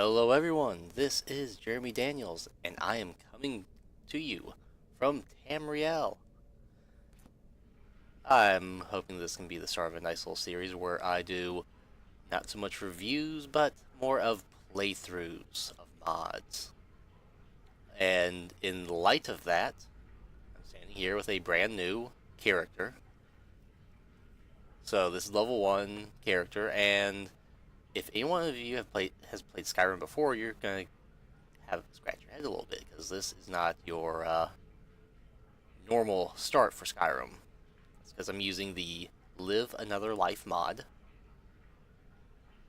Hello everyone, this is Jeremy Daniels, and I am coming to you from Tamriel. I'm hoping this can be the start of a nice little series where I do not so much reviews, but more of playthroughs of mods. And in light of that, I'm standing here with a brand new character. So this is level 1 character, and if any one of you has played Skyrim before, you're gonna have scratch your head a little bit because this is not your normal start for Skyrim. It's because I'm using the Live Another Life mod.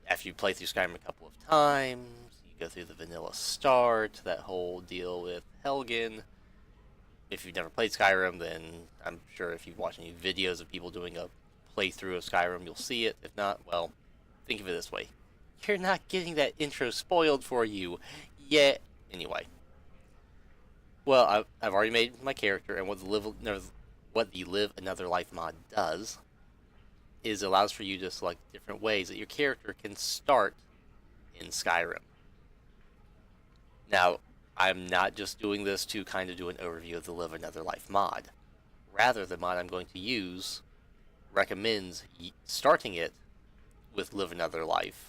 After you play through Skyrim a couple of times, you go through the vanilla start, that whole deal with Helgen. If you've never played Skyrim, then I'm sure if you've watched any videos of people doing a playthrough of Skyrim, you'll see it. If not, well, think of it this way. You're not getting that intro spoiled for you yet. Anyway. Well, I've already made my character, and what the Live Another Life mod does is allows for you to select different ways that your character can start in Skyrim. Now, I'm not just doing this to kind of do an overview of the Live Another Life mod. Rather, the mod I'm going to use recommends starting it with Live Another Life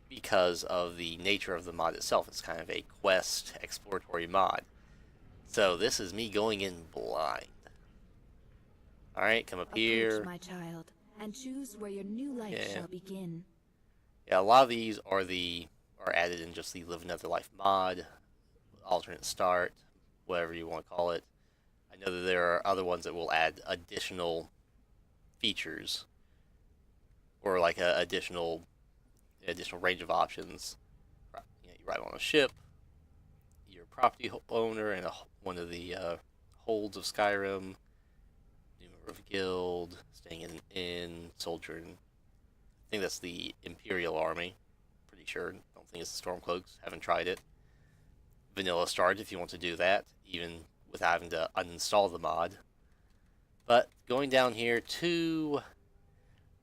because of the nature of the mod itself. It's kind of a quest exploratory mod. So this is me going in blind. Alright, come up here. Approach, my child, and choose where your new life shall begin. Yeah, a lot of these are added in just the Live Another Life mod, alternate start, whatever you want to call it. I know that there are other ones that will add additional features, or like a additional range of options. You ride on a ship, you're a property owner in one of the holds of Skyrim, new member of a guild, staying in an inn, soldier in, I think that's the Imperial Army, pretty sure. Don't think it's the Stormcloaks, haven't tried it. Vanilla start if you want to do that, even without having to uninstall the mod. But going down here to,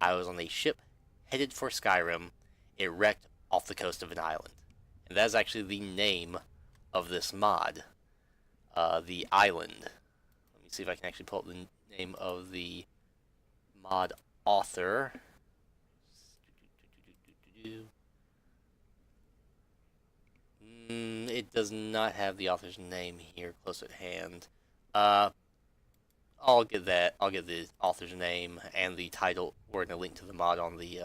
I was on a ship headed for Skyrim. It wrecked off the coast of an island. And that is actually the name of this mod. The island. Let me see if I can actually pull up the name of the mod author. It does not have the author's name here close at hand. I'll get that. I'll get the author's name and the title, or a link to the mod on the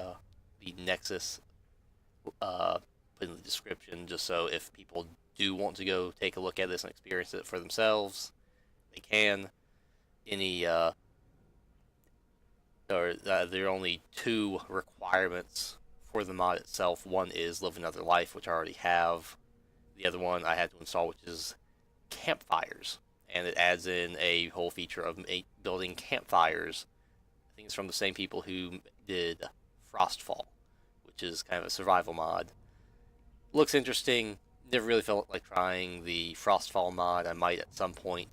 Nexus put in the description, just so if people do want to go take a look at this and experience it for themselves, they can. There are only two requirements for the mod itself. One is Live Another Life, which I already have. The other one I had to install, which is campfires, and it adds in a whole feature of building campfires. I think it's from the same people who did Frostfall, which is kind of a survival mod. Looks interesting. Never really felt like trying the Frostfall mod. I might at some point,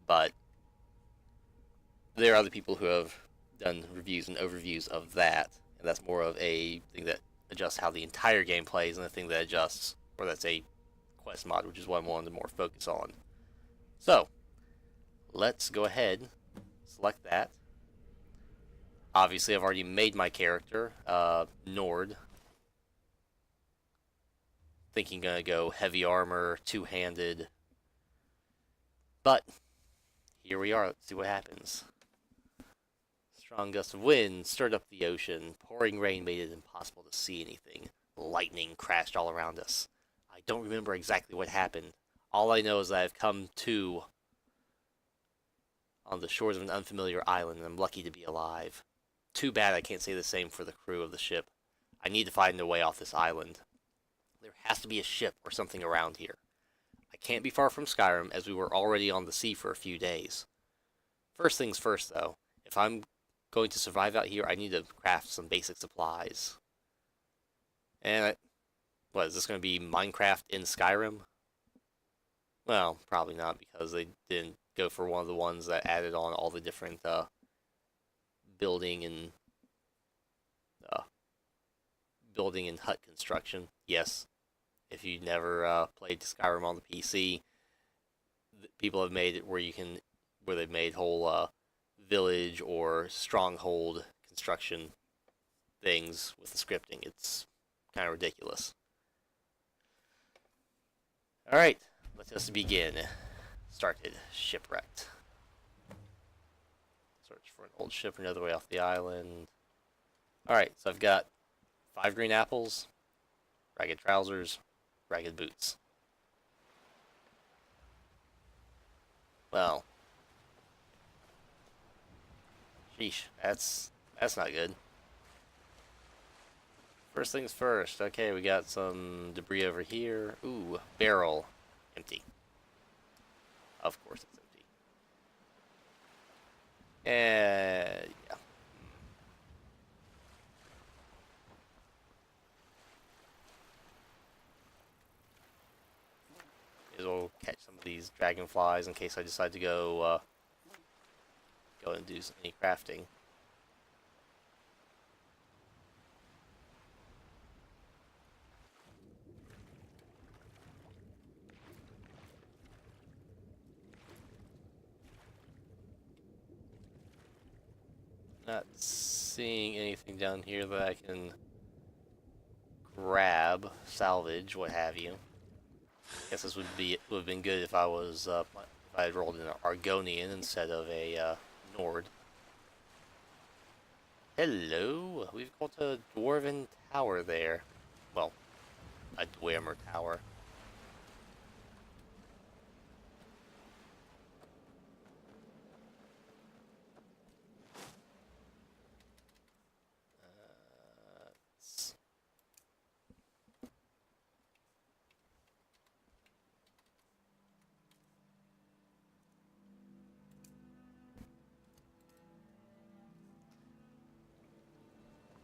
but there are other people who have done reviews and overviews of that, and that's more of a thing that adjusts how the entire game plays, and a thing that adjusts, or that's a quest mod, which is what I wanted to more focus on. So, let's go ahead, select that. Obviously, I've already made my character, Nord. Thinking gonna go heavy armor, two-handed. But, here we are, let's see what happens. Strong gusts of wind stirred up the ocean. Pouring rain made it impossible to see anything. Lightning crashed all around us. I don't remember exactly what happened. All I know is that I've come to on the shores of an unfamiliar island, and I'm lucky to be alive. Too bad I can't say the same for the crew of the ship. I need to find a way off this island. There has to be a ship or something around here. I can't be far from Skyrim, as we were already on the sea for a few days. First things first, though. If I'm going to survive out here, I need to craft some basic supplies. And what, is this going to be Minecraft in Skyrim? Well, probably not, because they didn't go for one of the ones that added on all the different building and building and hut construction. Yes, if you never played Skyrim on the PC, people have made it where they've made whole village or stronghold construction things with the scripting. It's kind of ridiculous. All right, let us begin. Started shipwrecked. Search for an old ship another way off the island. All right, so I've got 5 green apples, ragged trousers, ragged boots. Well, sheesh, that's not good. First things first. Okay, we got some debris over here. Ooh, barrel, empty. Of course it's empty. And yeah. May as well catch some of these dragonflies in case I decide to go and do any crafting. Not seeing anything down here that I can grab, salvage, what have you. Guess this would have been good if I was if I had rolled in an Argonian instead of a Nord. Hello, we've got a dwarven tower there. Well, a Dwemer tower.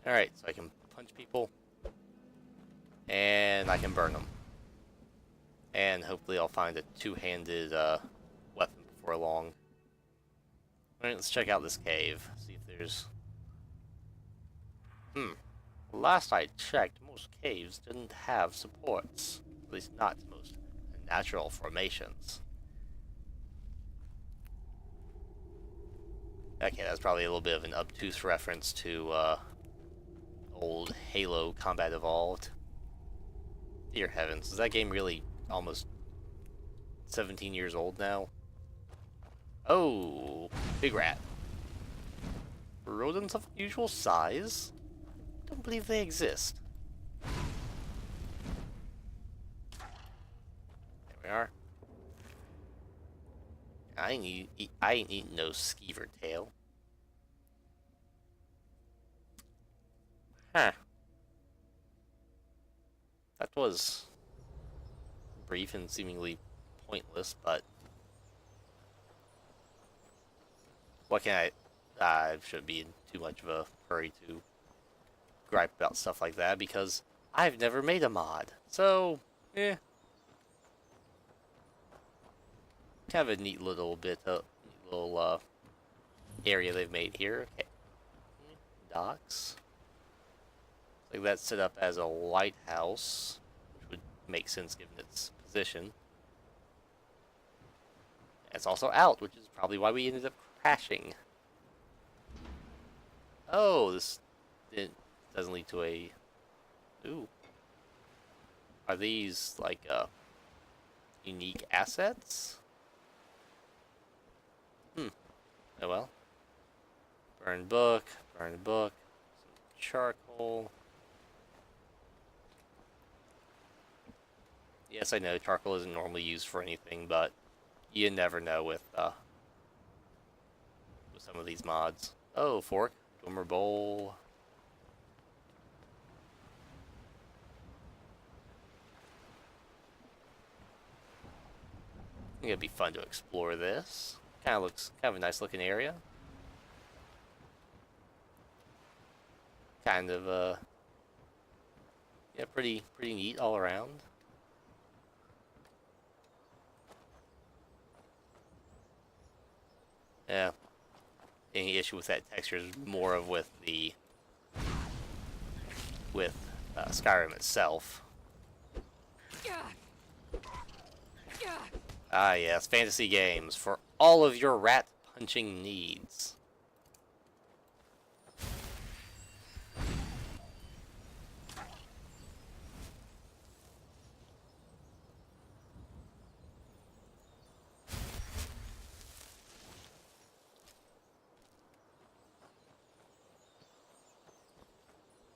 Alright, so I can punch people. And I can burn them. And hopefully I'll find a two-handed weapon before long. Alright, let's check out this cave. See if there's... Last I checked, most caves didn't have supports. At least not most natural formations. Okay, that's probably a little bit of an obtuse reference to old Halo Combat Evolved. Dear heavens, is that game really almost 17 years old now? Oh, big rat. Rodents of unusual size? Don't believe they exist. There we are. I ain't eating no skeever tail. Huh. That was brief and seemingly pointless, but what can I shouldn't be in too much of a hurry to gripe about stuff like that because I've never made a mod. So, kind of a neat little area they've made here. Okay. Docks. Like that's set up as a lighthouse, which would make sense given its position. It's also out, which is probably why we ended up crashing. Oh, this doesn't lead to a... Ooh. Are these, like, unique assets? Oh well. Burn book, some charcoal. Yes, I know charcoal isn't normally used for anything, but you never know with some of these mods. Oh, fork, Dwemer bowl. I think it'd be fun to explore this. Kind of looks kind of a nice looking area. Kind of yeah, pretty neat all around. Yeah. Any issue with that texture is more of with Skyrim itself. Ah yes, fantasy games for all of your rat punching needs.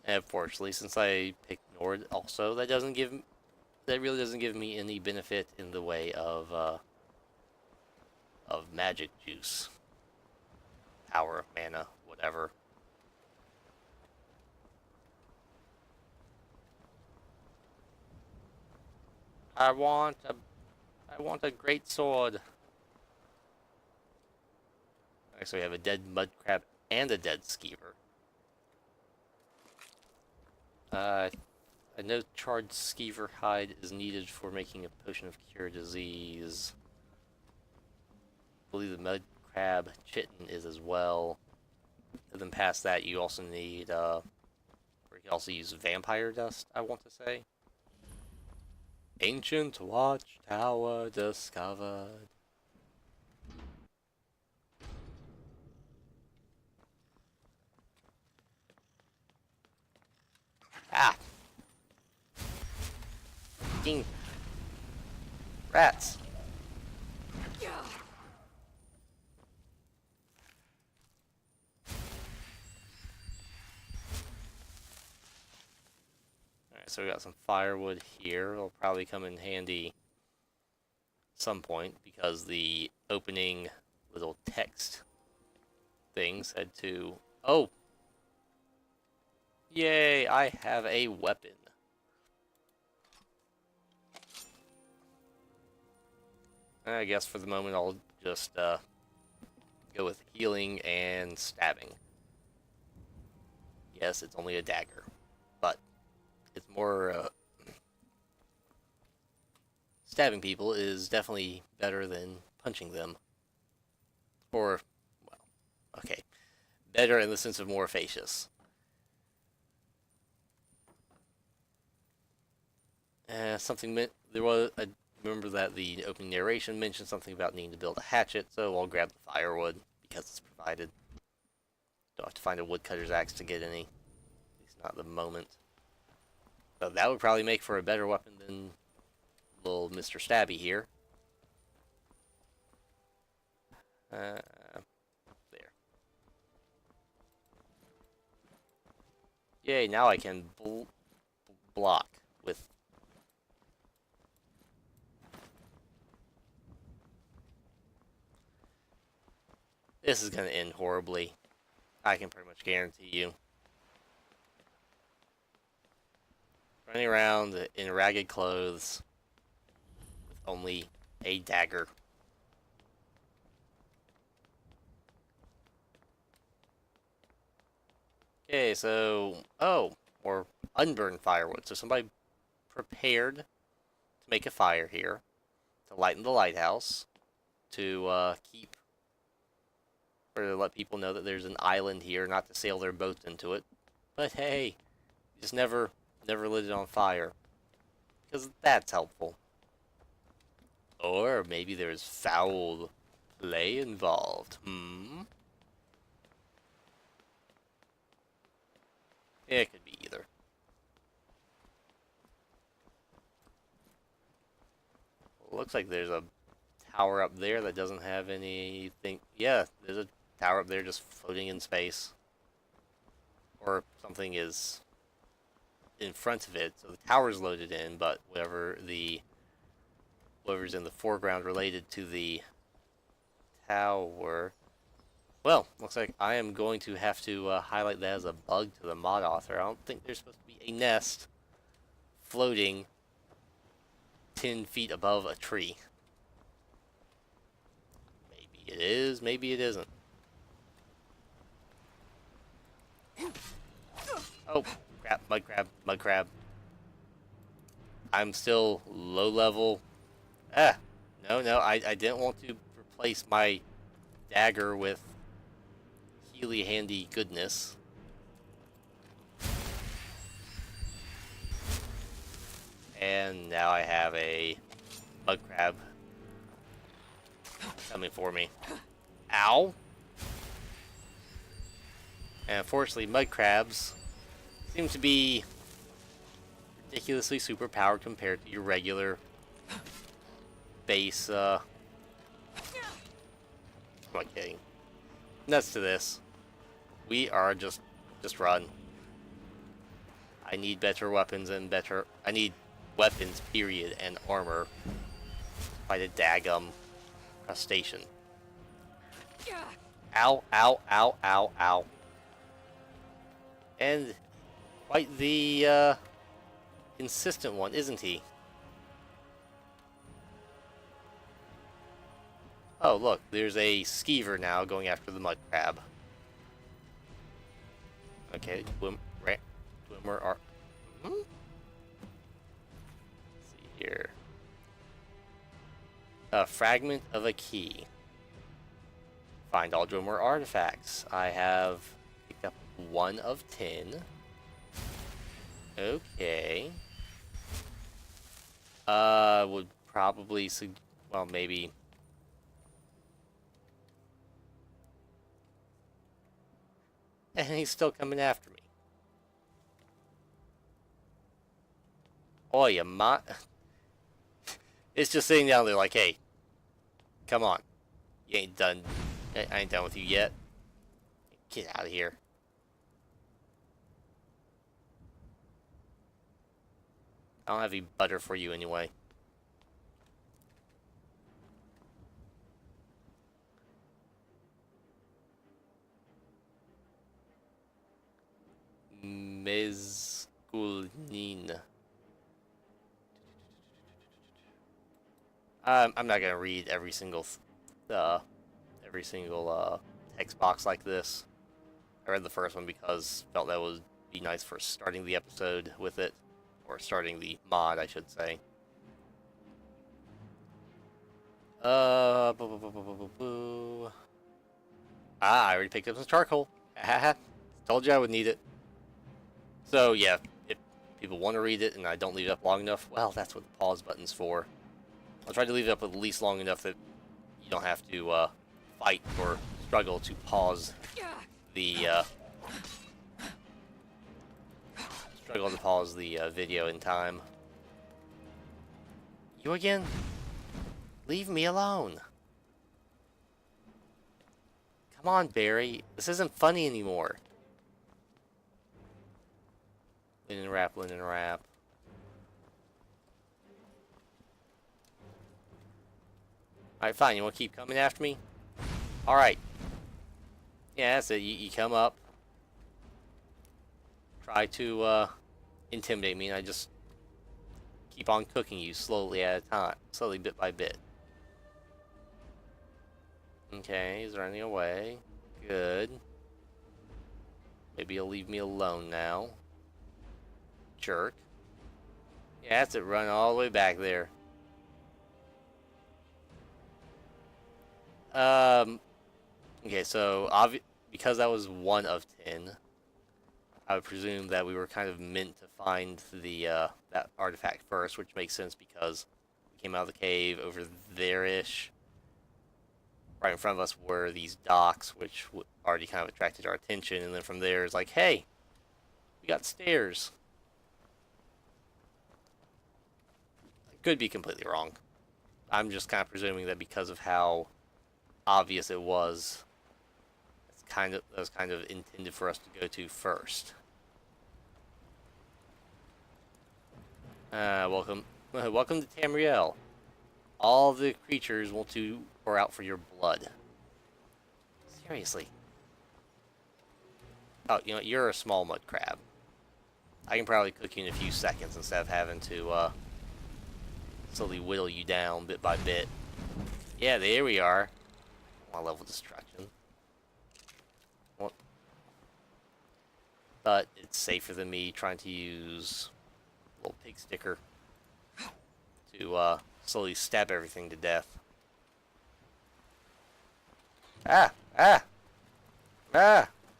And unfortunately, since I picked Nord, also that really doesn't give me any benefit in the way of magic juice, power, mana, whatever. I want a great sword. Actually, we have a dead mud crab and a dead skeever. I know charred skeever hide is needed for making a potion of cure disease. I believe the mud crab chitin is as well. And then past that, you also need, or you can also use vampire dust, I want to say. Ancient watchtower discovered. Ah! Ding! Rats! Alright, so we got some firewood here. It'll probably come in handy at some point because the opening little text thing said to... Oh! Yay, I have a weapon. I guess for the moment I'll just go with healing and stabbing. Yes, it's only a dagger, but it's more... stabbing people is definitely better than punching them. Or, well, okay. Better in the sense of more efficacious. I remember that the opening narration mentioned something about needing to build a hatchet, so I'll grab the firewood because it's provided. Don't have to find a woodcutter's axe to get any. At least not at the moment. So that would probably make for a better weapon than little Mr. Stabby here. There. Yay, now I can block with... This is going to end horribly. I can pretty much guarantee you. Running around in ragged clothes with only a dagger. Okay, so... Oh, or unburned firewood. So somebody prepared to make a fire here, to lighten the lighthouse, to keep... or to let people know that there's an island here, not to sail their boats into it. But hey, just never lit it on fire. Because that's helpful. Or maybe there's foul play involved. It could be either. Looks like there's a tower up there that doesn't have anything. Yeah, there's a tower up there just floating in space. Or something is in front of it. So the tower's loaded in, but whatever's in the foreground related to the tower. Well, looks like I am going to have to highlight that as a bug to the mod author. I don't think there's supposed to be a nest floating 10 feet above a tree. Maybe it is, maybe it isn't. Oh, crap, mud crab, mud crab. I'm still low level. No, I didn't want to replace my dagger with Healy handy goodness. And now I have a mud crab coming for me. Ow! And unfortunately, mud crabs seem to be ridiculously superpowered compared to your regular base, I'm not kidding. Nuts to this. We are just run. I need better weapons and I need weapons, period, and armor. Fight a daggum crustacean. Ow, ow, ow, ow, ow. And quite the, insistent one, isn't he? Oh, look, there's a skeever now going after the mud crab. Okay, swimmer are... Let's see here. A fragment of a key. Find all Dwemer artifacts. I have picked up 1 of 10. Okay. Would probably... well, maybe... And he's still coming after me. Oh, you might... It's just sitting down there like, hey, come on. You ain't done. I ain't done with you yet. Get out of here. I don't have any butter for you anyway. Mezgulnin. I'm not gonna read every single text box like this. I read the first one because I felt that would be nice for starting the episode with it, or starting the mod, I should say. I already picked up some charcoal. Told you I would need it. So yeah, if people want to read it and I don't leave it up long enough, well, that's what the pause button's for. I'll try to leave it up at least long enough that you don't have to fight or struggle to pause the video in time. You again? Leave me alone. Come on, Barry. This isn't funny anymore. Linen wrap, linen wrap. Alright, fine. You want to keep coming after me? Alright. Yeah, that's it. You come up. Try to intimidate me, and I just keep on cooking you slowly at a time. Slowly, bit by bit. Okay, he's running away. Good. Maybe he'll leave me alone now. Jerk. Yeah, that's it. Run all the way back there. Okay, so because that was 1 of 10, I would presume that we were kind of meant to find the that artifact first, which makes sense because we came out of the cave over there-ish. Right in front of us were these docks, which already kind of attracted our attention, and then from there it's like, hey, we got stairs. I could be completely wrong. I'm just kind of presuming that because of how obvious it was, that was kind of intended for us to go to first. Welcome to Tamriel. All the creatures want to pour out for your blood. Seriously. Oh, you know, you're a small mud crab. I can probably cook you in a few seconds instead of having to slowly whittle you down bit by bit. Yeah, there we are. My level destruction. Well, but it's safer than me trying to use a little pig sticker to slowly stab everything to death.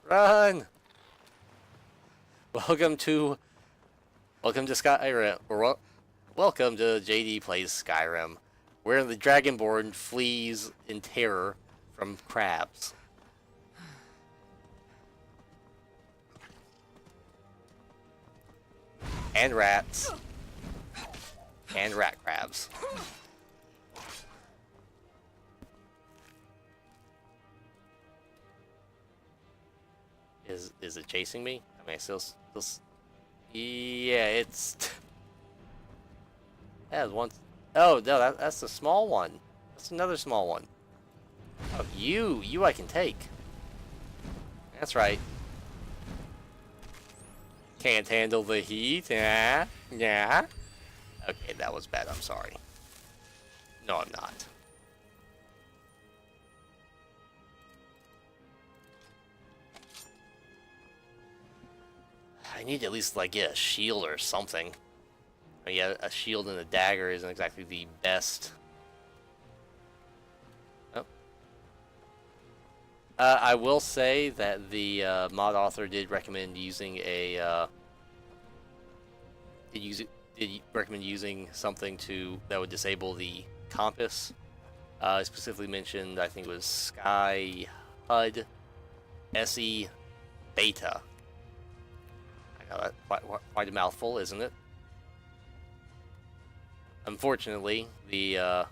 Run! Welcome to Skyrim. welcome to JD Plays Skyrim, where the Dragonborn flees in terror from crabs. And rats. And rat crabs. Is it chasing me? I mean, still yeah, it's... That was one... Oh, no, that's the small one. That's another small one. Oh, you I can take. That's right. Can't handle the heat, yeah? Yeah? Okay, that was bad, I'm sorry. No, I'm not. I need to at least, like, get a shield or something. I mean, yeah, a shield and a dagger isn't exactly the best. Oh. I will say that the mod author did recommend using a... did recommend using something that would disable the compass. I specifically mentioned, I think it was Sky HUD SE Beta. I know that's quite a mouthful, isn't it? Unfortunately, it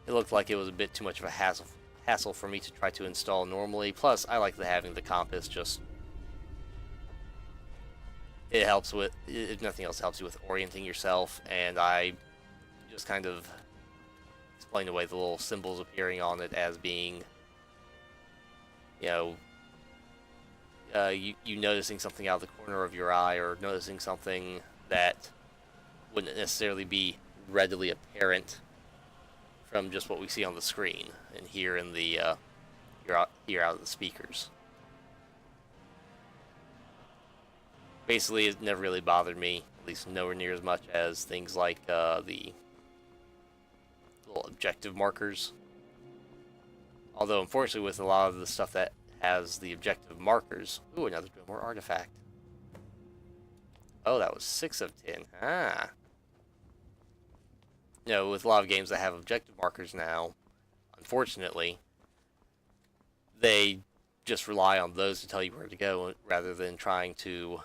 looked like it was a bit too much of a hassle for me to try to install normally. Plus, I like having the compass. Just it helps with, if nothing else, helps you with orienting yourself. And I just kind of explained away the little symbols appearing on it as being, you know, you noticing something out of the corner of your eye, or noticing something that wouldn't necessarily be readily apparent from just what we see on the screen and hear in the hear out of the speakers. Basically, it never really bothered me, at least nowhere near as much as things like the little objective markers. Although, unfortunately, with a lot of the stuff that has the objective markers... Ooh, another more artifact. Oh, that was 6 of 10. Ah. You know, with a lot of games that have objective markers now, unfortunately, they just rely on those to tell you where to go, rather than trying to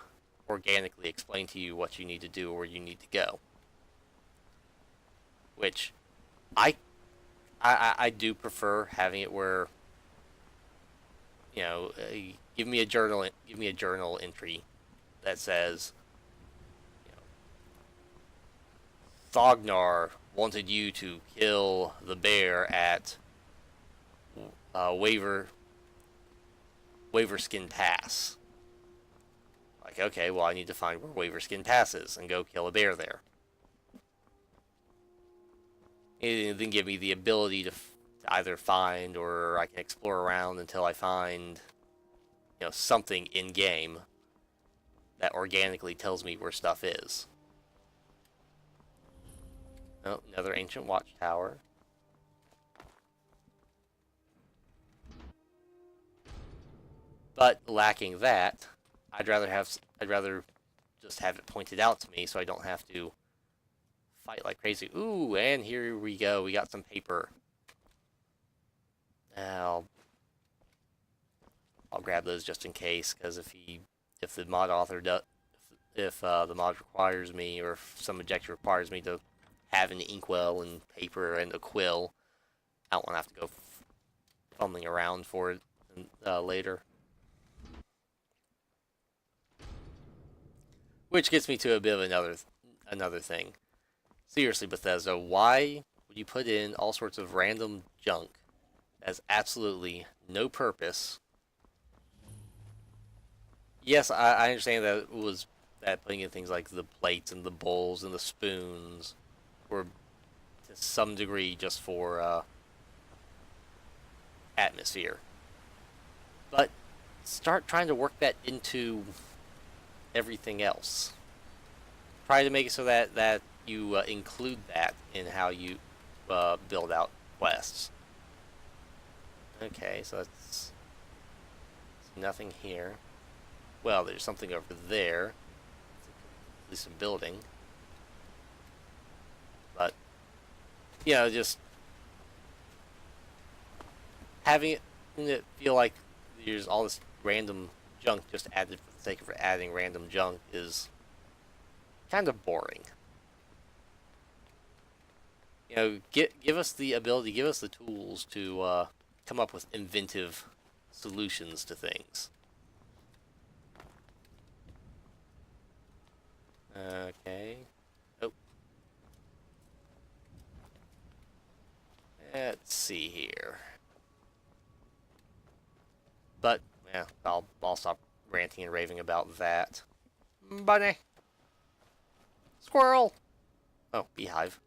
organically explain to you what you need to do or where you need to go. Which, I do prefer having it where, you know, give me a journal entry that says, you know, Thognar wanted you to kill the bear at Waverskin Pass. Like, okay, well, I need to find where Waverskin Pass is and go kill a bear there. And then give me the ability to either find, or I can explore around until I find, you know, something in game that organically tells me where stuff is. Oh, another ancient watchtower. But lacking that, I'd rather just have it pointed out to me so I don't have to fight like crazy. Ooh, and here we go. We got some paper. I'll grab those just in case, because if the mod author does, if the mod requires me, or if some objective requires me to have an inkwell and paper and a quill, I don't want to have to go fumbling around for it later. Which gets me to a bit of another thing. Seriously, Bethesda, why would you put in all sorts of random junk that has absolutely no purpose? Yes, I understand that putting in things like the plates and the bowls and the spoons were to some degree just for atmosphere. But start trying to work that into everything else. Try to make it so that you include that in how you build out quests. Okay, so that's nothing here. Well, there's something over there. At least a building. you know, just having it feel like there's all this random junk just added for the sake of adding random junk is kind of boring. You know, give us the ability, give us the tools to come up with inventive solutions to things. Okay. Oh. Let's see here. But yeah, I'll stop ranting and raving about that. Bunny. Squirrel. Oh, beehive.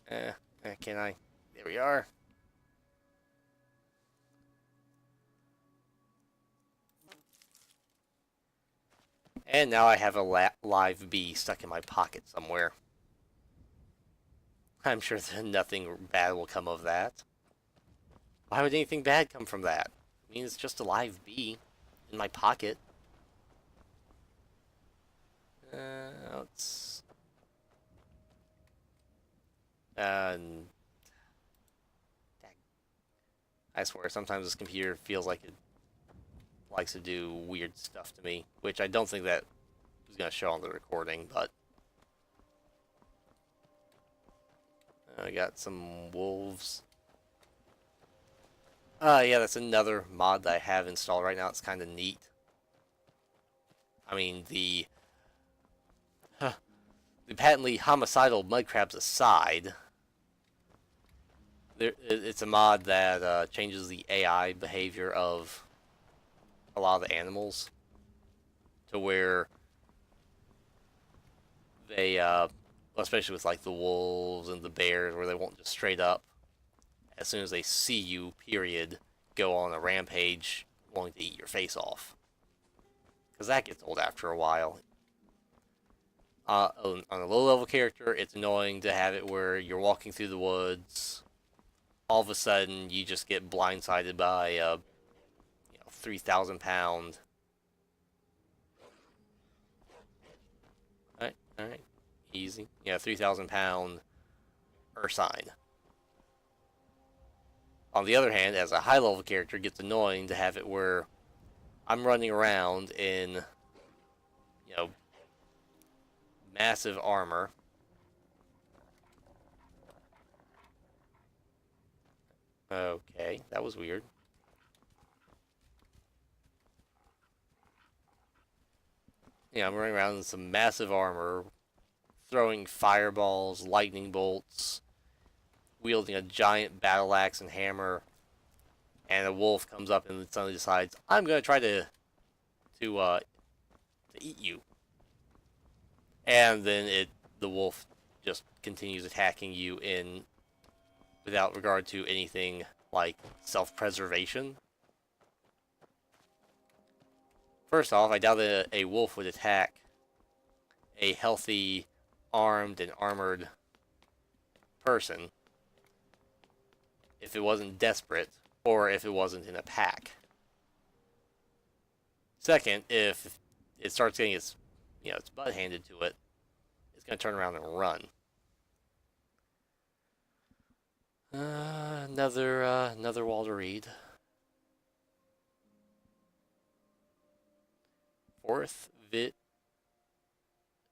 Can I? There we are. And now I have a live bee stuck in my pocket somewhere. I'm sure that nothing bad will come of that. Why would anything bad come from that? I mean, it's just a live bee in my pocket. Let's... I swear, sometimes this computer feels like it likes to do weird stuff to me, which I don't think that was going to show on the recording, but... I got some wolves. Yeah, that's another mod that I have installed right now. It's kind of neat. I mean, the patently homicidal mudcrabs aside, it's a mod that changes the AI behavior of a lot of the animals to where they, especially with like the wolves and the bears, where they won't just straight up, as soon as they see you, period, go on a rampage wanting to eat your face off. Because that gets old after a while. On a low-level character, it's annoying to have it where you're walking through the woods, all of a sudden you just get blindsided by a 3,000-pound... Alright, easy. Yeah, 3,000-pound ursine. On the other hand, as a high-level character, it gets annoying to have it where I'm running around in, massive armor. Okay, that was weird. Yeah, I'm running around in some massive armor, throwing fireballs, lightning bolts, wielding a giant battle axe and hammer, and a wolf comes up and suddenly decides, I'm gonna try to eat you. And then the wolf just continues attacking you without regard to anything like self-preservation. First off, I doubt that a wolf would attack a healthy, armed and armored person if it wasn't desperate or if it wasn't in a pack. Second, if it starts getting its butt handed to it, it's going to turn around and run. Another wall to read. Fourth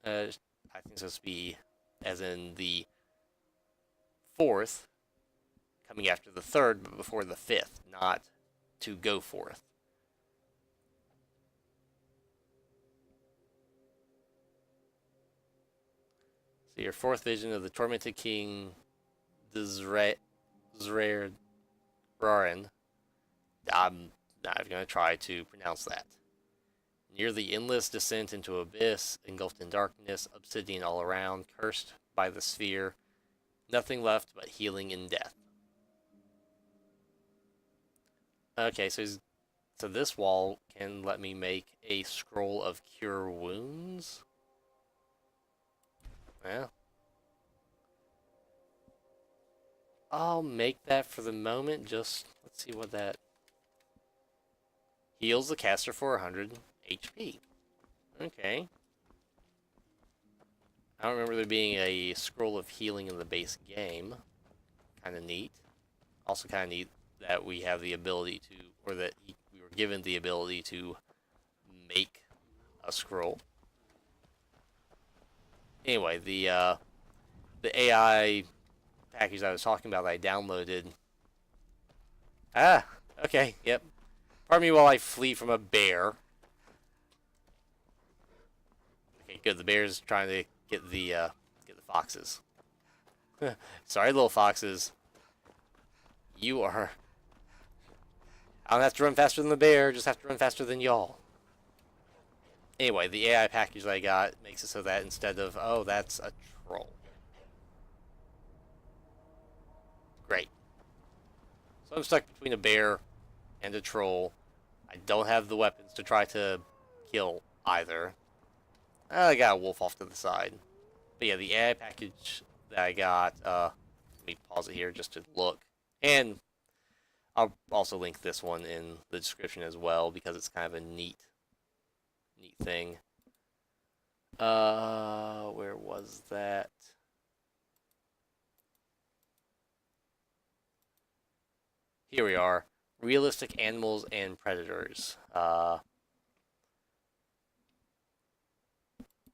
I think it's supposed to be as in the fourth, coming after the third, but before the fifth, not to go forth. So your fourth vision of the tormented king, Zrarin. I'm not even going to try to pronounce that. Near the endless descent into abyss, engulfed in darkness, obsidian all around, cursed by the sphere, nothing left but healing in death. Okay, so this wall can let me make a scroll of cure wounds. Well, I'll make that for the moment. Just let's see what that heals the caster for 100 HP. Okay. I don't remember there being a scroll of healing in the base game. Kind of neat. Also kind of neat that we have the ability to, or that we were given the ability to make a scroll. Anyway, the AI package I was talking about that I downloaded. Ah, okay, yep. Pardon me while I flee from a bear. Okay, good. The bear's trying to get the foxes. Sorry, little foxes. You are. I don't have to run faster than the bear. Just have to run faster than y'all. Anyway, the AI package that I got makes it so that instead of, oh, that's a troll. Great. So I'm stuck between a bear and a troll. I don't have the weapons to try to kill either. I got a wolf off to the side. But yeah, the AI package that I got, let me pause it here just to look. And I'll also link this one in the description as well because it's kind of a neat thing. Where was that? Here we are. Realistic animals and predators.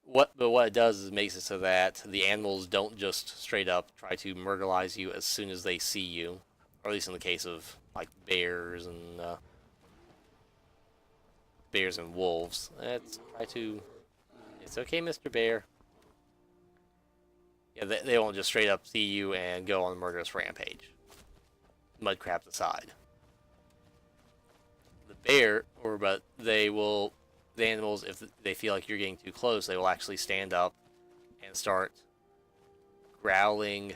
What it does is makes it so that the animals don't just straight up try to murderize you as soon as they see you, or at least in the case of like bears and wolves. Let's try to. It's okay, Mr. Bear. Yeah, they won't just straight up see you and go on a murderous rampage. Mud crabs aside. The bear, but they will. The animals, if they feel like you're getting too close, they will actually stand up and start growling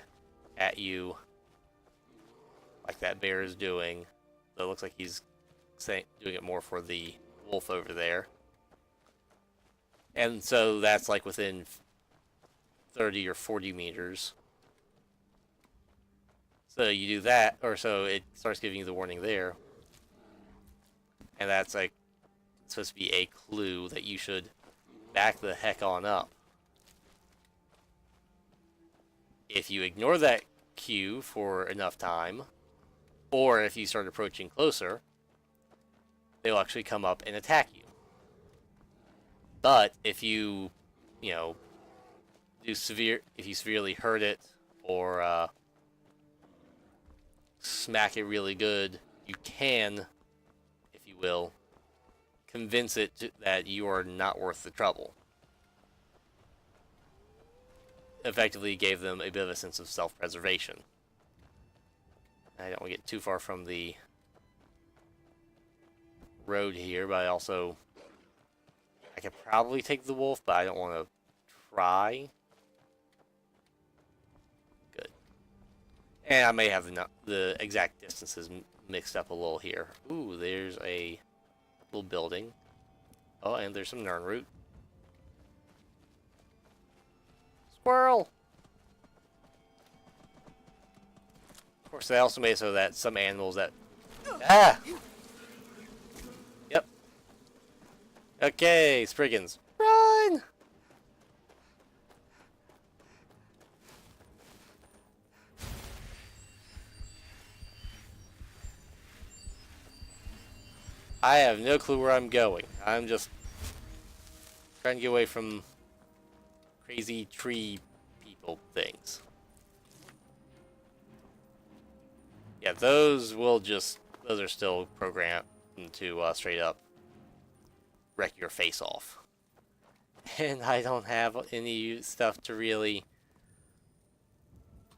at you like that bear is doing. So it looks like he's doing it more for the wolf over there. And so that's like within 30 or 40 meters. So you do that, or so it starts giving you the warning there. And that's like supposed to be a clue that you should back the heck on up. If you ignore that cue for enough time, or if you start approaching closer, they'll actually come up and attack you. But if you severely hurt it or smack it really good, you can, if you will, convince it that you are not worth the trouble. Effectively gave them a bit of a sense of self-preservation. I don't want to get too far from the road here, but I could probably take the wolf, but I don't want to try. Good. And I may have the exact distances mixed up a little here. Ooh, there's a little building. Oh, and there's some Nern root. Squirrel! Of course, they also made it so that some animals that... Ah! Yep. Okay, Spriggans. Run! I have no clue where I'm going. I'm just trying to get away from crazy tree people things. Yeah, those are still programmed to straight up wreck your face off. And I don't have any stuff to really...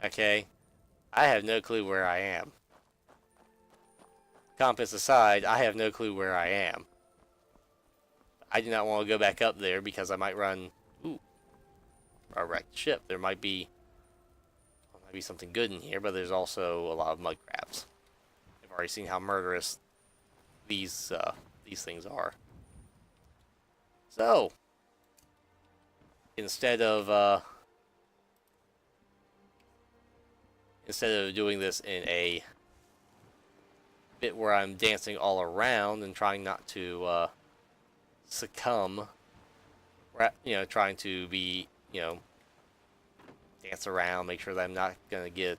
Okay. I have no clue where I am. Compass aside, I have no clue where I am. I do not want to go back up there because I might run... Ooh. A wrecked ship. There might be something good in here, but there's also a lot of mud crabs. I've already seen how murderous these things are. So, instead of doing this in a bit where I'm dancing all around and trying not to succumb, trying to be dance around, make sure that I'm not gonna get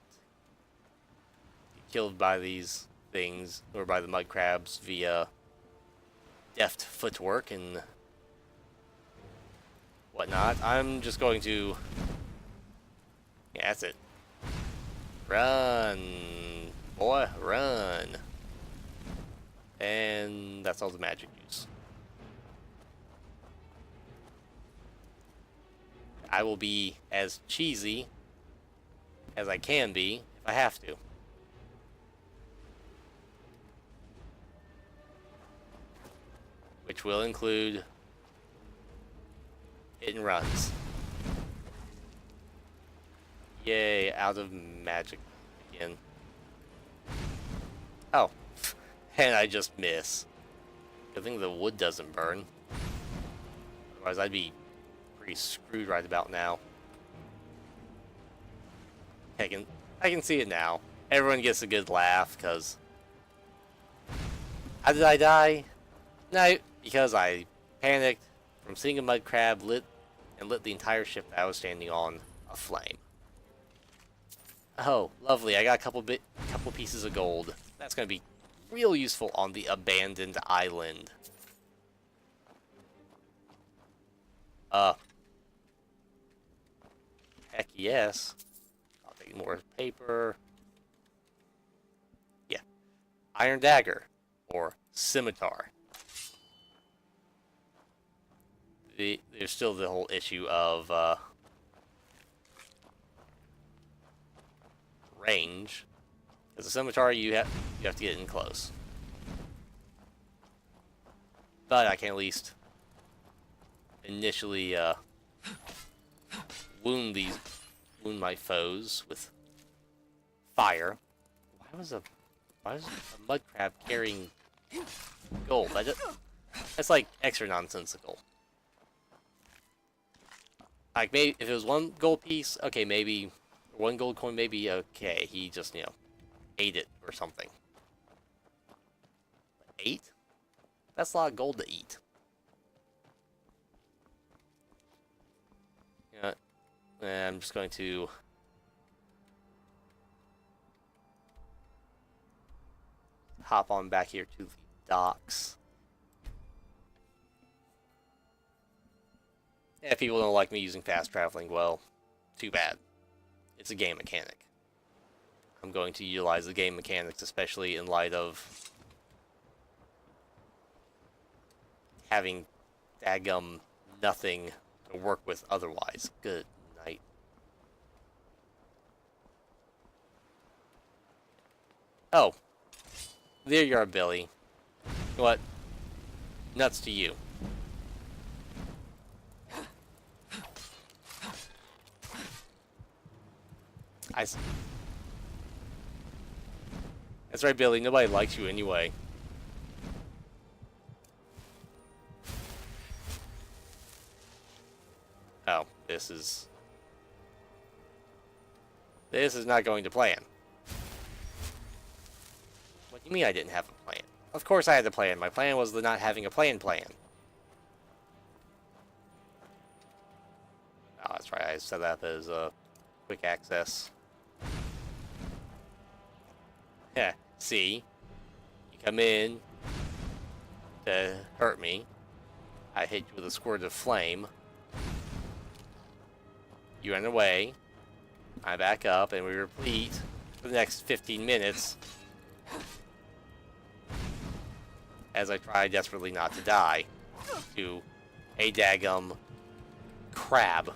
killed by these things or by the mud crabs via deft footwork and whatnot. I'm just going to, yeah, that's it. Run, boy, run. And that's all the magic use. I will be as cheesy as I can be if I have to. Which will include hit and runs. Yay, out of magic again. Oh, and I just miss. Good thing the wood doesn't burn. Otherwise I'd be pretty screwed right about now. I can see it now. Everyone gets a good laugh, because... How did I die? No, because I panicked from seeing a mud crab lit the entire ship that I was standing on aflame. Oh, lovely. I got a couple pieces of gold. That's going to be real useful on the abandoned island. Heck yes. I'll take more paper. Yeah. Iron dagger. Or scimitar. There's still the whole issue of range. As a scimitar, you have to get in close. But I can at least initially wound my foes with fire. Why was a mud crab carrying gold? That's like extra nonsensical. Like, maybe if it was one gold piece, okay, maybe one gold coin, maybe okay. He just, ate it or something. 8? That's a lot of gold to eat. Yeah, I'm just going to hop on back here to the docks. If people don't like me using fast traveling, well, too bad. It's a game mechanic. I'm going to utilize the game mechanics, especially in light of having daggum nothing to work with otherwise. Good night. Oh. There you are, Billy. You know what? Nuts to you. That's right, Billy. Nobody likes you anyway. Oh, this is not going to plan. What do you mean I didn't have a plan? Of course I had a plan. My plan was the not having a plan. Oh, that's right. I set that up as quick access. Yeah, see? You come in to hurt me. I hit you with a squirt of flame. You run away. I back up, and we repeat for the next 15 minutes as I try desperately not to die to a daggum crab.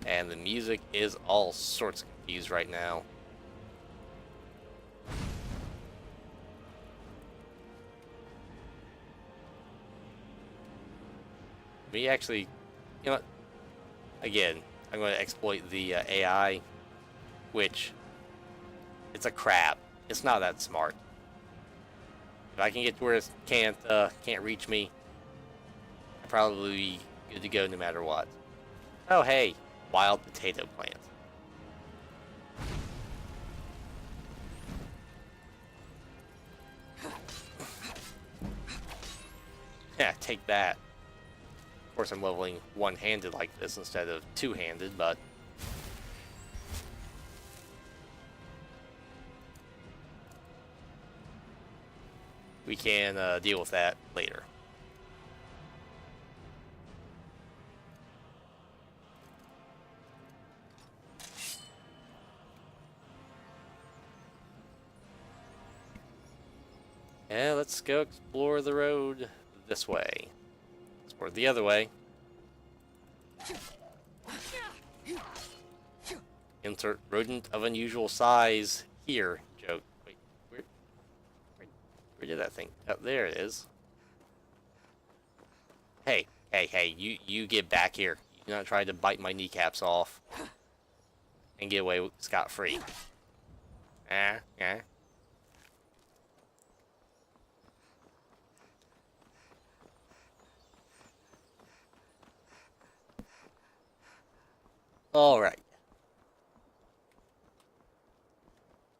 And the music is all sorts confused right now. Me actually, you know what? Again, I'm going to exploit the AI, which it's a crab. It's not that smart. If I can get to where it can't reach me, I'll probably be good to go no matter what. Oh hey, wild potato plant. Yeah, take that. Of course, I'm leveling one-handed like this instead of two-handed, but we can deal with that later. Yeah, let's go explore the road this way. Explore the other way. Insert rodent of unusual size here. Joke. Wait, where did that thing? Oh, there it is. Hey, you get back here. You're not trying to bite my kneecaps off and get away scot-free. Ah. Alright.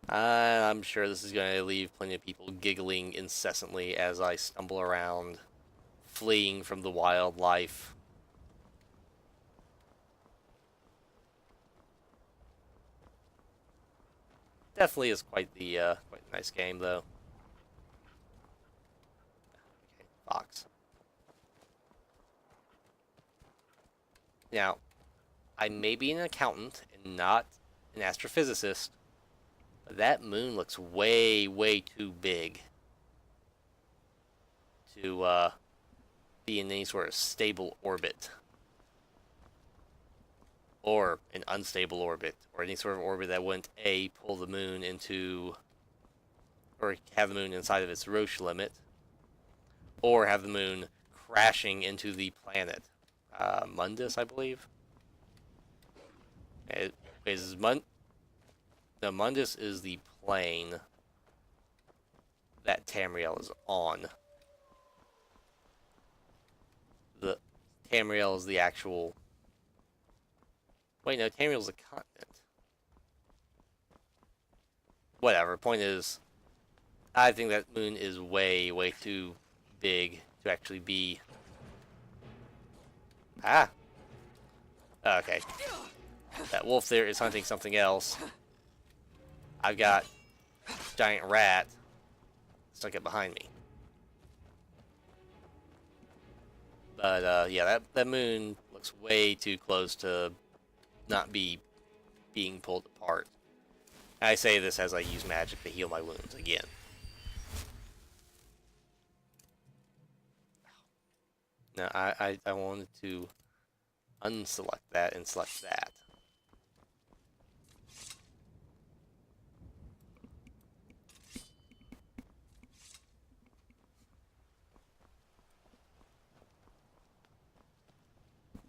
I'm sure this is going to leave plenty of people giggling incessantly as I stumble around, fleeing from the wildlife. Definitely is quite a nice game, though. Okay, fox. Now, I may be an accountant and not an astrophysicist, but that moon looks way too big to be in any sort of stable orbit. Or an unstable orbit, or any sort of orbit that wouldn't A, pull the moon into, or have the moon inside of its Roche limit, or have the moon crashing into the planet. Mundus, I believe. It is no, Mundus is the plane that Tamriel is on. The Tamriel is the actual. Wait, no, Tamriel's a continent. Whatever. Point is, I think that moon is way too big to actually be. Ah. Okay. That wolf there is hunting something else. I've got giant rat stuck it behind me. But yeah, that moon looks way too close to not be being pulled apart. I say this as I use magic to heal my wounds again. Now I wanted to unselect that and select that.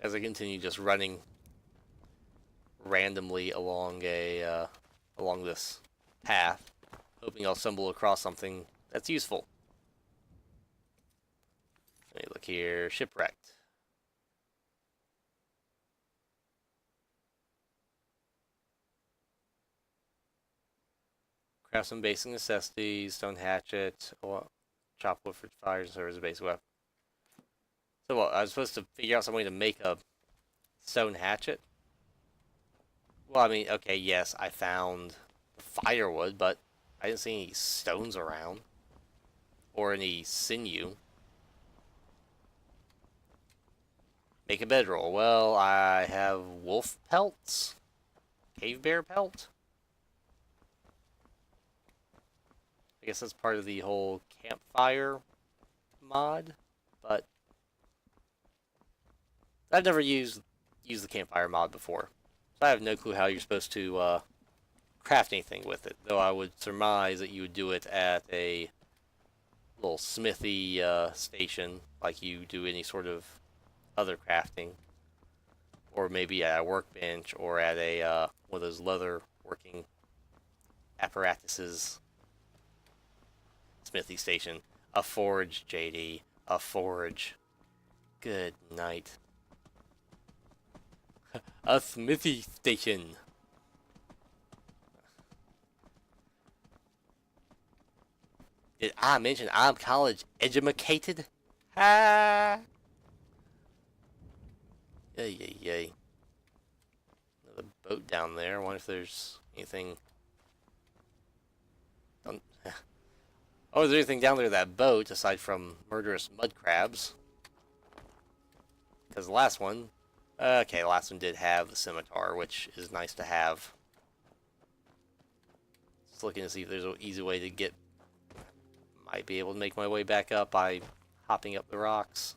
As I continue just running randomly along along this path, hoping I'll stumble across something that's useful. Let me look here. Shipwrecked. Craft some basic necessities. Stone hatchet. Chop wood for fires and serve as a basic weapon. So what? I was supposed to figure out some way to make a stone hatchet? Well, I mean, okay, yes, I found firewood, but I didn't see any stones around. Or any sinew. Make a bedroll. Well, I have wolf pelts. Cave bear pelt. I guess that's part of the whole campfire mod, but I've never used the campfire mod before. So I have no clue how you're supposed to craft anything with it, though I would surmise that you would do it at a little smithy station like you do any sort of other crafting, or maybe at a workbench, or at a one of those leather working apparatuses smithy station. A forge, JD. A forge. Good night. A smithy station. Did I mention I'm college educated? Ha! Yay, yay, yay. Another boat down there. I wonder if there's anything... oh, is there anything down there that boat aside from murderous mud crabs? Because the last one... okay, the last one did have the scimitar, which is nice to have. Just looking to see if there's an easy way to get... might be able to make my way back up by hopping up the rocks.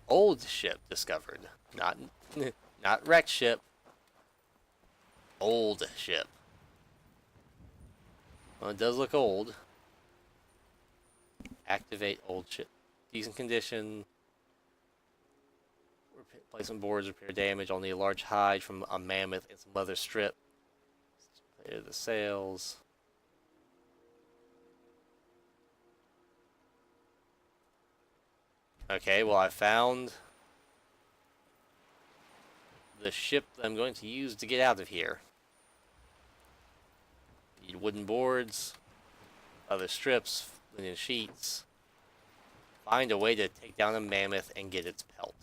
Old ship discovered. Not not wrecked ship. Old ship. Well, it does look old. Activate old ship. Decent condition. Place some boards, repair damage. I'll need a large hide from a mammoth and some leather strip. Clear the sails. Okay, well I found the ship that I'm going to use to get out of here. Need wooden boards, other strips, linen sheets. Find a way to take down a mammoth and get its pelt.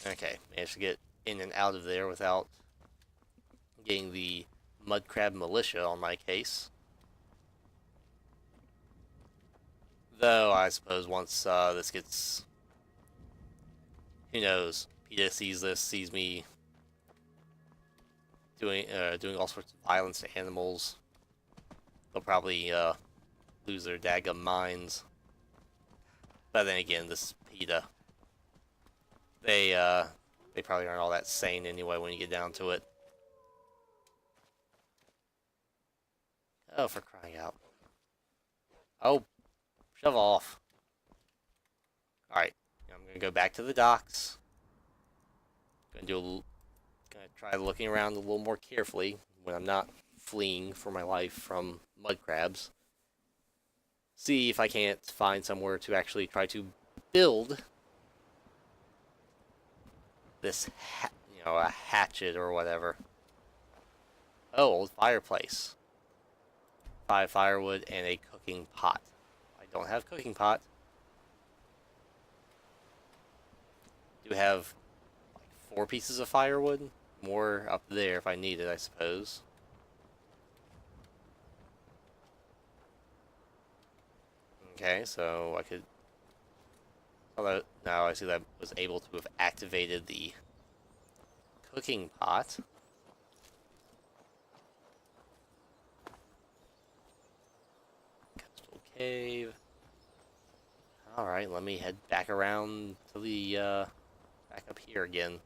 Okay, managed to get in and out of there without getting the mud crab militia on my case. Though, I suppose once this gets... who knows? PETA sees this, sees me doing all sorts of violence to animals. They'll probably lose their daggum minds. But then again, this is PETA. They probably aren't all that sane anyway when you get down to it. Oh, for crying out. Oh, shove off. Alright, I'm gonna go back to the docks. Gonna try looking around a little more carefully when I'm not fleeing for my life from mud crabs. See if I can't find somewhere to actually try to build this, a hatchet or whatever. Oh, old fireplace. 5 firewood and a cooking pot. I don't have cooking pot. Do have like 4 pieces of firewood. More up there if I need it, I suppose. Okay, so I could... although now I see that I was able to have activated the cooking pot. Coastal cave. Alright, let me head back around to the, back up here again.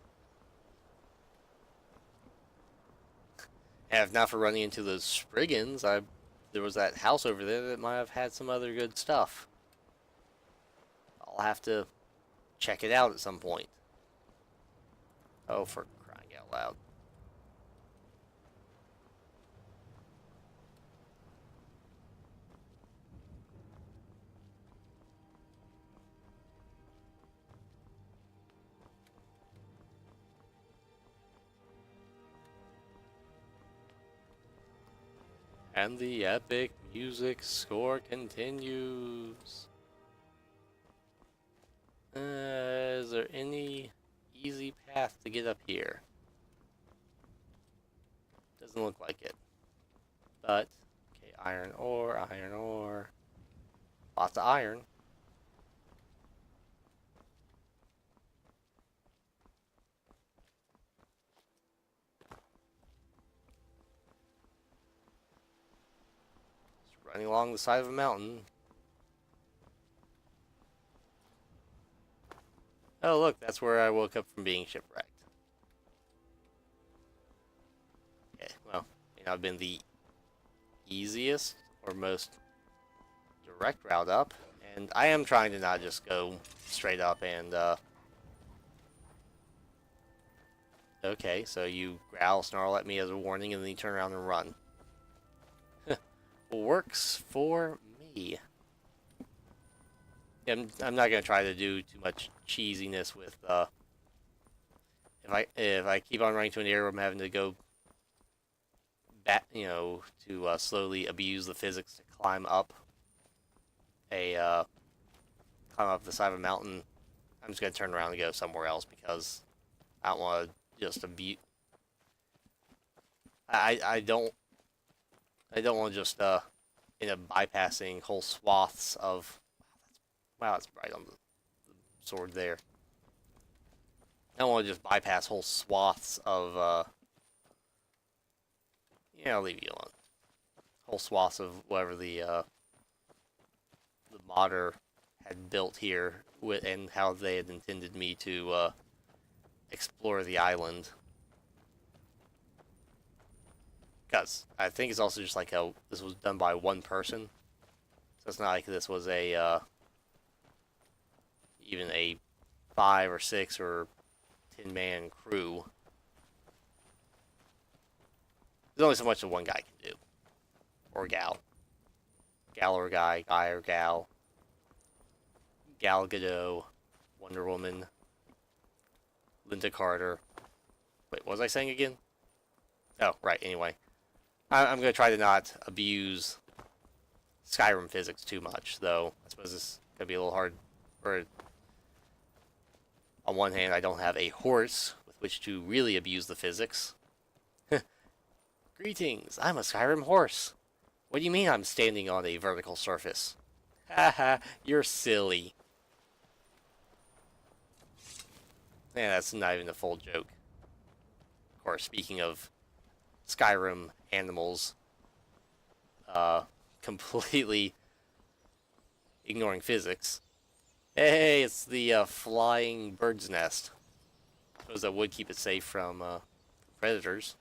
And if not for running into those Spriggans, there was that house over there that might have had some other good stuff. I'll have to check it out at some point. Oh, for crying out loud. And the epic music score continues. Is there any easy path to get up here? Doesn't look like it. But, okay, iron ore, iron ore. Lots of iron. Just running along the side of a mountain. Oh, look, that's where I woke up from being shipwrecked. Okay, well, I've been the easiest or most direct route up, and I am trying to not just go straight up and, okay, so you growl, snarl at me as a warning, and then you turn around and run. Works for me. I'm not gonna try to do too much cheesiness with if I keep on running to an area where I'm having to go back, to slowly abuse the physics to a climb up the side of a mountain. I'm just gonna turn around and go somewhere else because I don't want to just abuse. I don't want to just end up bypassing whole swaths of. Wow, it's bright on the sword there. I don't want to just bypass whole swaths of. Yeah, I'll leave you alone. Whole swaths of whatever the modder had built here and how they had intended me to explore the island. Because I think it's also just like this was done by one person. So it's not like this was even a 5 or 6 or 10-man crew. There's only so much that one guy can do. Or gal. Gal or guy or gal. Gal Gadot, Wonder Woman, Linda Carter. Wait, what was I saying again? Oh, right, anyway. I'm going to try to not abuse Skyrim physics too much, though I suppose this could be a little hard. On one hand, I don't have a horse with which to really abuse the physics. Greetings, I'm a Skyrim horse. What do you mean I'm standing on a vertical surface? Haha, you're silly. Yeah, that's not even a full joke. Of course, speaking of Skyrim animals, completely ignoring physics. Hey, it's the flying bird's nest. I suppose that would keep it safe from predators.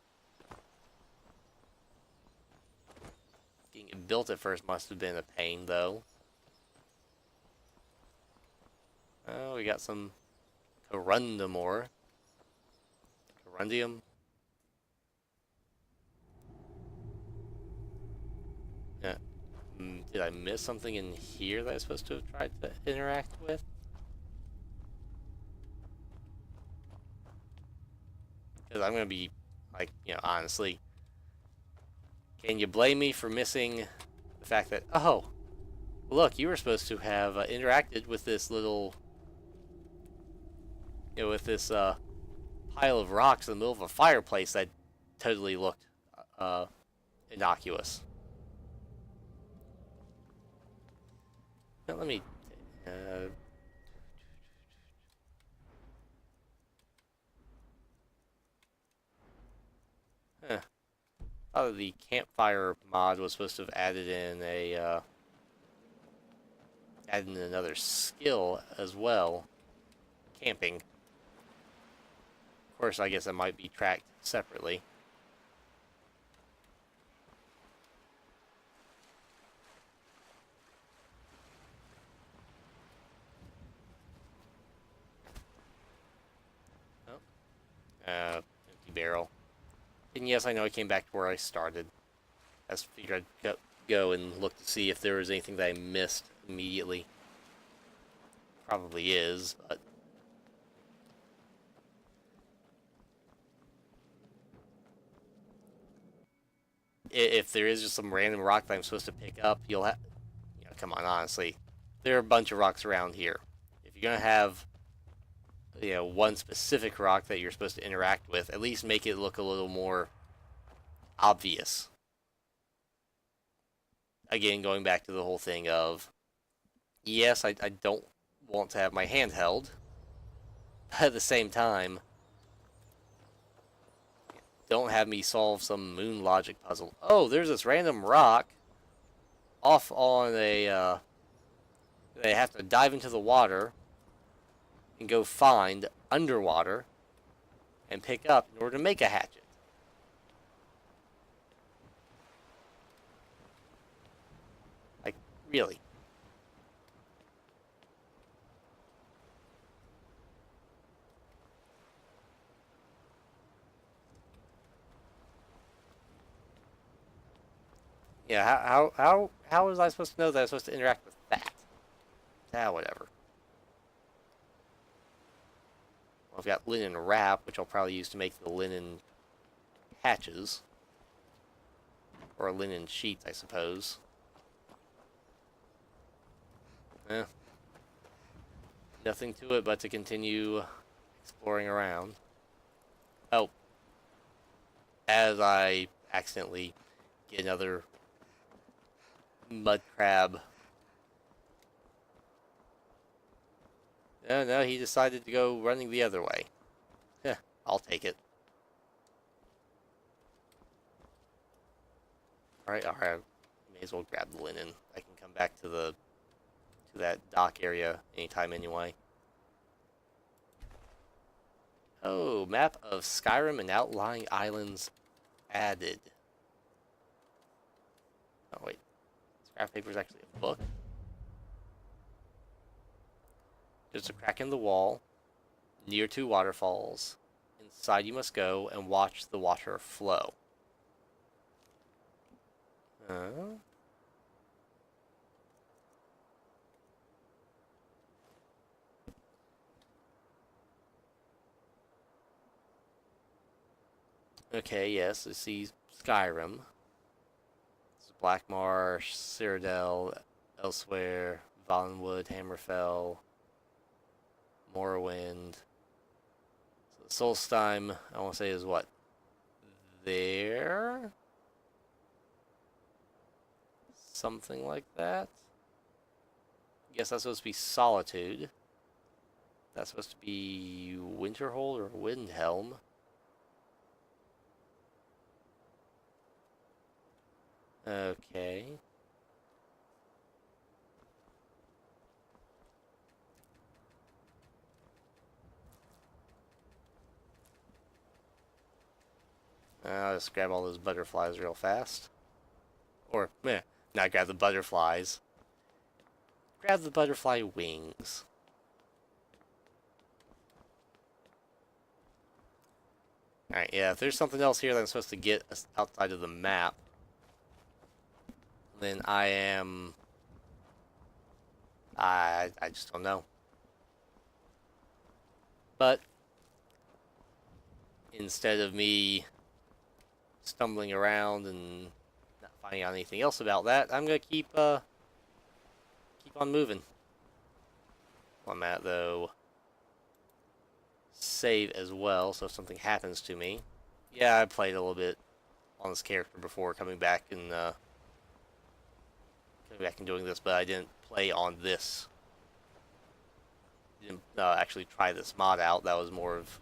Getting it built at first must have been a pain, though. Oh, we got some corundum ore. Corundium. Yeah. Did I miss something in here that I was supposed to have tried to interact with? Because I'm going to be, like, honestly, can you blame me for missing the fact that, oh, look, you were supposed to have interacted with this little, with this pile of rocks in the middle of a fireplace that totally looked innocuous. Now, let me. Oh, the campfire mod was supposed to have added in another skill as well. Camping. Of course, I guess it might be tracked separately. Empty barrel. And yes, I know I came back to where I started. I just figured I'd go and look to see if there was anything that I missed immediately. Probably is, but... if there is just some random rock that I'm supposed to pick up, you'll have... come on, honestly. There are a bunch of rocks around here. If you're going to have... one specific rock that you're supposed to interact with, at least make it look a little more obvious. Again, going back to the whole thing of, yes, I don't want to have my hand held, but at the same time, don't have me solve some moon logic puzzle. Oh, there's this random rock off on a, they have to dive into the water and go find underwater and pick up in order to make a hatchet. Like, really? Yeah, how was I supposed to know that I was supposed to interact with that? Ah, whatever. Well, I've got linen wrap, which I'll probably use to make the linen patches. Or linen sheets, I suppose. Eh, nothing to it but to continue exploring around. Oh, as I accidentally get another mud crab. No, he decided to go running the other way. Yeah, I'll take it. Alright. May as well grab the linen. I can come back to that dock area anytime anyway. Oh, map of Skyrim and outlying islands added. Oh wait, scrap paper is actually a book. There's a crack in the wall, near two waterfalls. Inside you must go and watch the water flow. Okay, yes, I see Skyrim. It's Blackmarsh, Cyrodiil, Elsewhere, Valenwood, Hammerfell, Morrowind. So Solstheim, I want to say, is what? There? Something like that? Guess that's supposed to be Solitude. That's supposed to be Winterhold or Windhelm. Okay. I'll just grab all those butterflies real fast. Or, not grab the butterflies. Grab the butterfly wings. Alright, yeah, if there's something else here that I'm supposed to get outside of the map, then I am... I just don't know. But, instead of me stumbling around and not finding out anything else about that, I'm gonna keep on moving. On that though, save as well, so if something happens to me. Yeah, I played a little bit on this character before coming back and doing this, but I didn't play on this. Didn't actually try this mod out. That was more of...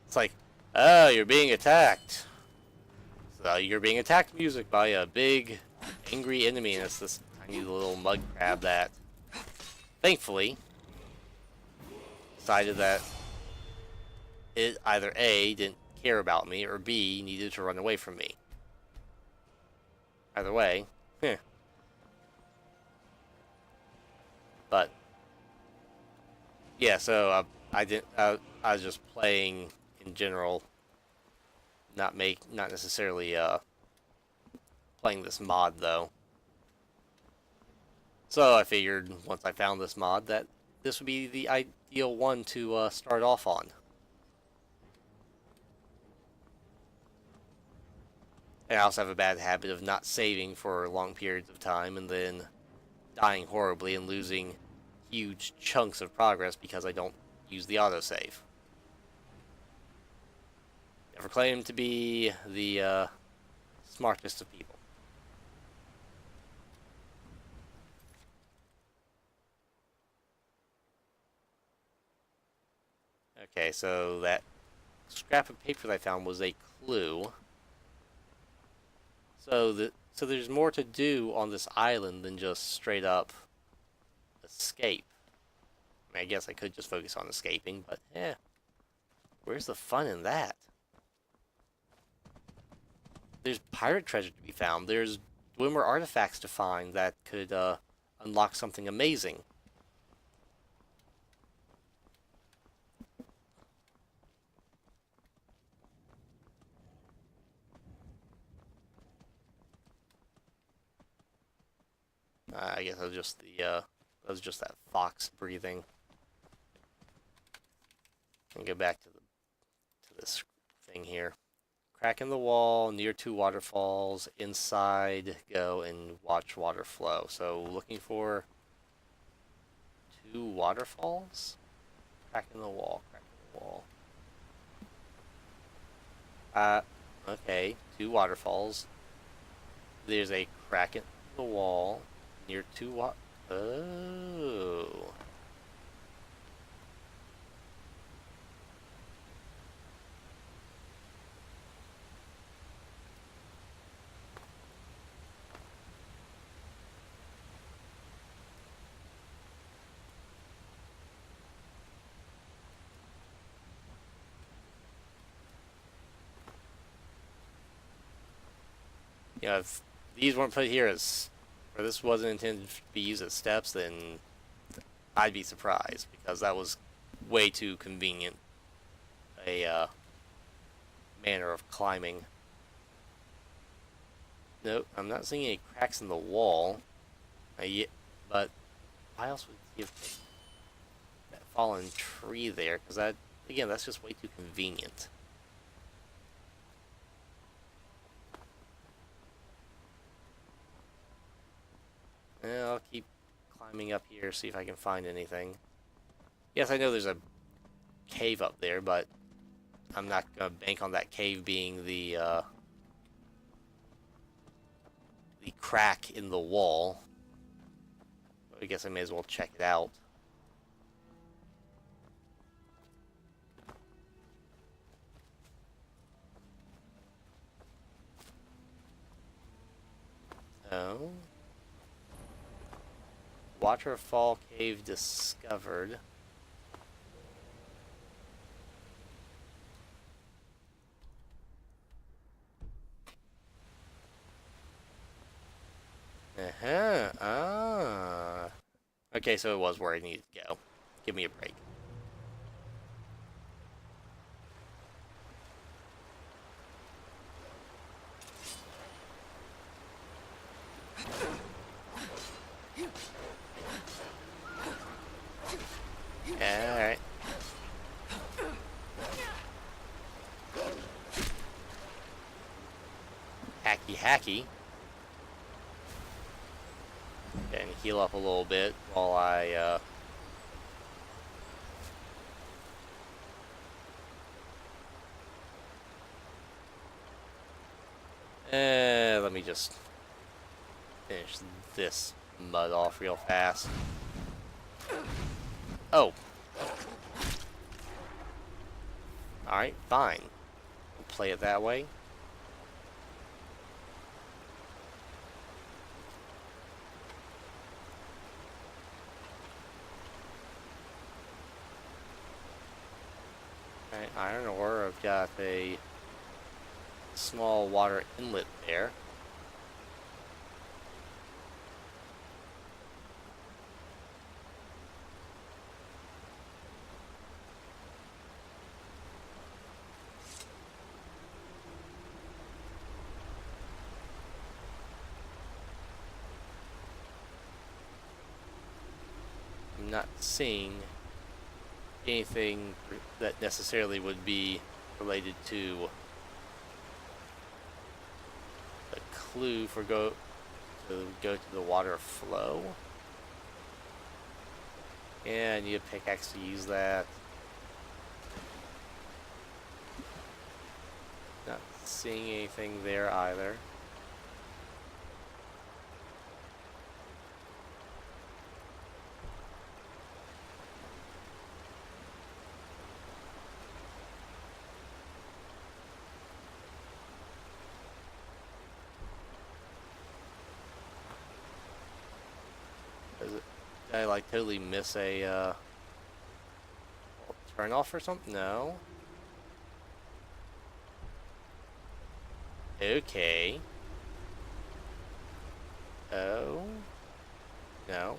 It's like, oh, you're being attacked. So you're being attacked music by a big, angry enemy, and it's this tiny little mud crab that, thankfully, decided that it either A, didn't care about me, or B, needed to run away from me. Either way, But, yeah, so I was just playing in general, not necessarily playing this mod though. So I figured once I found this mod that this would be the ideal one to start off on. And I also have a bad habit of not saving for long periods of time and then dying horribly and losing huge chunks of progress because I don't use the autosave. Never claimed to be the smartest of people. Okay, so that scrap of paper that I found was a clue. So there's more to do on this island than just straight up escape. I mean, I guess I could just focus on escaping, but where's the fun in that? There's pirate treasure to be found. There's Dwemer artifacts to find that could unlock something amazing. I guess that was just that fox breathing. And go back to this thing here. Crack in the wall, near 2 waterfalls, inside, go and watch water flow. So looking for 2 waterfalls? Crack in the wall, crack in the wall. Okay, 2 waterfalls. There's a crack in the wall, near 2 Oh. You know, if these weren't put here as, or this wasn't intended to be used as steps, then I'd be surprised, because that was way too convenient a manner of climbing. Nope, I'm not seeing any cracks in the wall. But why else would you have that fallen tree there? Because that, again, that's just way too convenient. I'll keep climbing up here, see if I can find anything. Yes, I know there's a cave up there, but I'm not gonna bank on that cave being the crack in the wall. I guess I may as well check it out. Oh. Waterfall cave discovered. Uh-huh. Ah. Okay, so it was where I needed to go. Give me a break. Alright. Hacky hacky. And heal up a little bit while I let me just finish this mud off real fast. Oh. Alright, fine. We'll play it that way. Alright, iron ore. I've got a small water inlet there. I'm not seeing anything that necessarily would be related to the clue for go to the water flow. And you need a pickaxe to use that. Not seeing anything there either. Did I like totally miss a turn off or something? No. Okay. Oh. No.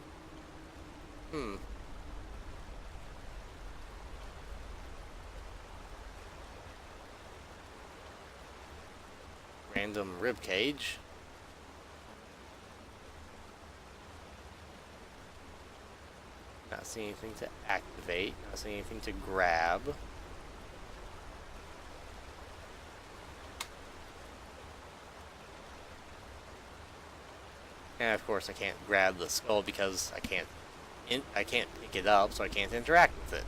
Random rib cage. Not seeing anything to activate. Not seeing anything to grab. And of course I can't grab the skull because I can't pick it up, so I can't interact with it.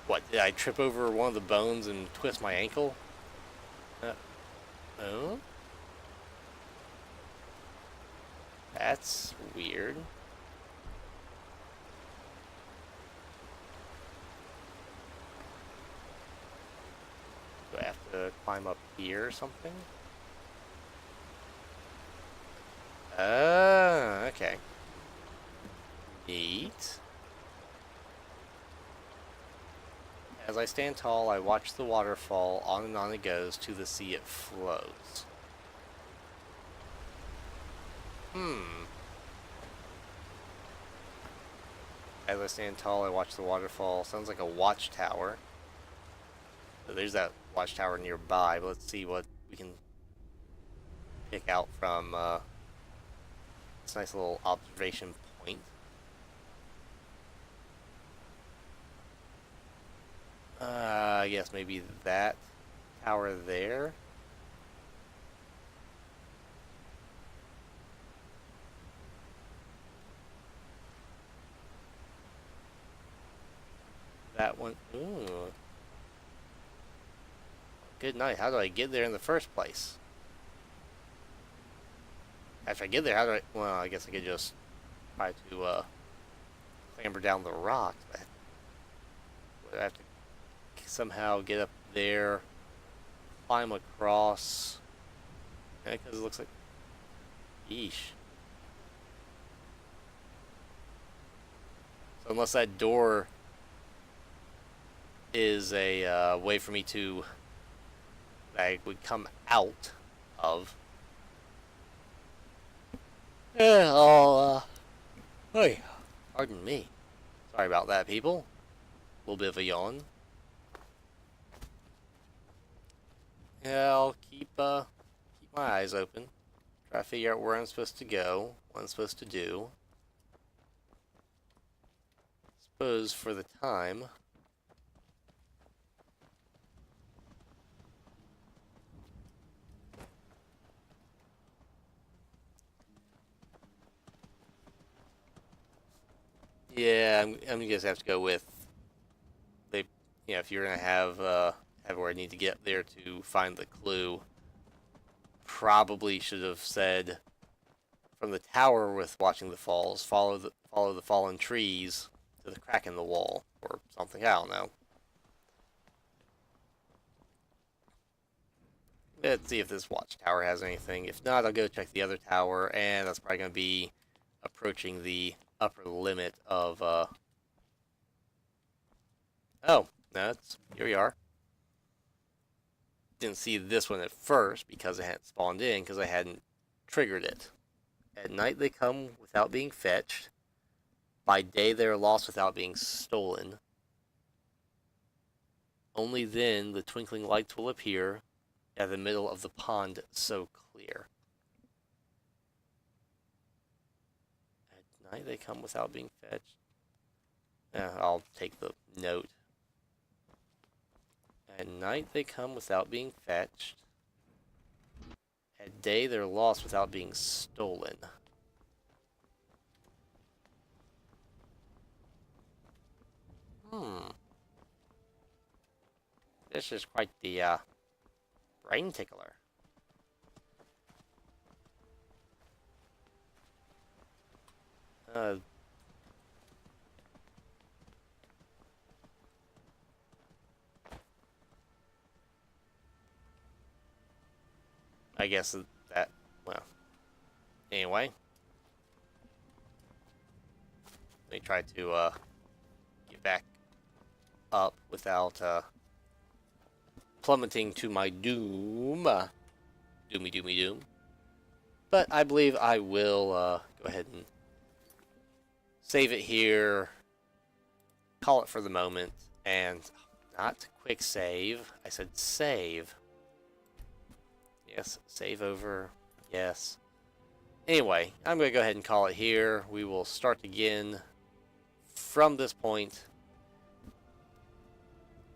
What, did I trip over one of the bones and twist my ankle? Oh? That's weird. Do I have to climb up here or something? Okay. Neat. As I stand tall, I watch the waterfall. On and on it goes. To the sea it flows. As I stand tall, I watch the waterfall. Sounds like a watchtower. So there's that watchtower nearby, but let's see what we can pick out from this nice little observation point. I guess maybe that tower there. That one. Ooh. Good night. How do I get there in the first place? After I get there, how do I... Well, I guess I could just try to clamber down the rocks. Would I have to somehow get up there, climb across? Because it looks like... Yeesh. So unless that door is a way for me to... I would come out of. Yeah, I'll, hey, pardon me. Sorry about that, people. A little bit of a yawn. Yeah, I'll keep my eyes open. Try to figure out where I'm supposed to go, what I'm supposed to do. Suppose for the time... Yeah, I'm gonna just have to go with if you're gonna have where I need to get there to find the clue. Probably should have said from the tower with watching the falls, follow the fallen trees to the crack in the wall or something. I don't know. Let's see if this watchtower has anything. If not, I'll go check the other tower, and that's probably gonna be approaching the upper limit of oh, that's here we are. Didn't see this one at first because it hadn't spawned in because I hadn't triggered it. At night they come without being fetched. By day they are lost without being stolen. Only then the twinkling lights will appear at the middle of the pond so clear. At night they come without being fetched. I'll take the note. At night they come without being fetched. At day they're lost without being stolen. This is quite the brain tickler. I guess that, well, anyway. Let me try to get back up without plummeting to my doom. Doomy doomy doom. But I believe I will go ahead and save it here. call it for the moment, and not quick save. I said save. Yes, save over. Yes. Anyway, I'm going to go ahead and call it here. We will start again from this point.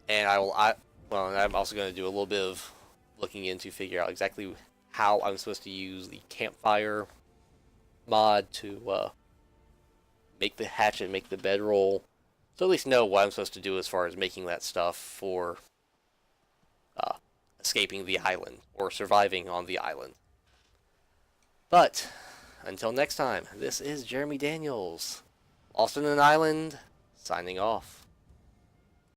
And I'm also going to do a little bit of looking into figure out exactly how I'm supposed to use the campfire mod to make the hatchet, make the bedroll. So at least know what I'm supposed to do as far as making that stuff for escaping the island or surviving on the island. But until next time, this is Jeremy Daniels, Lost in an Island, signing off.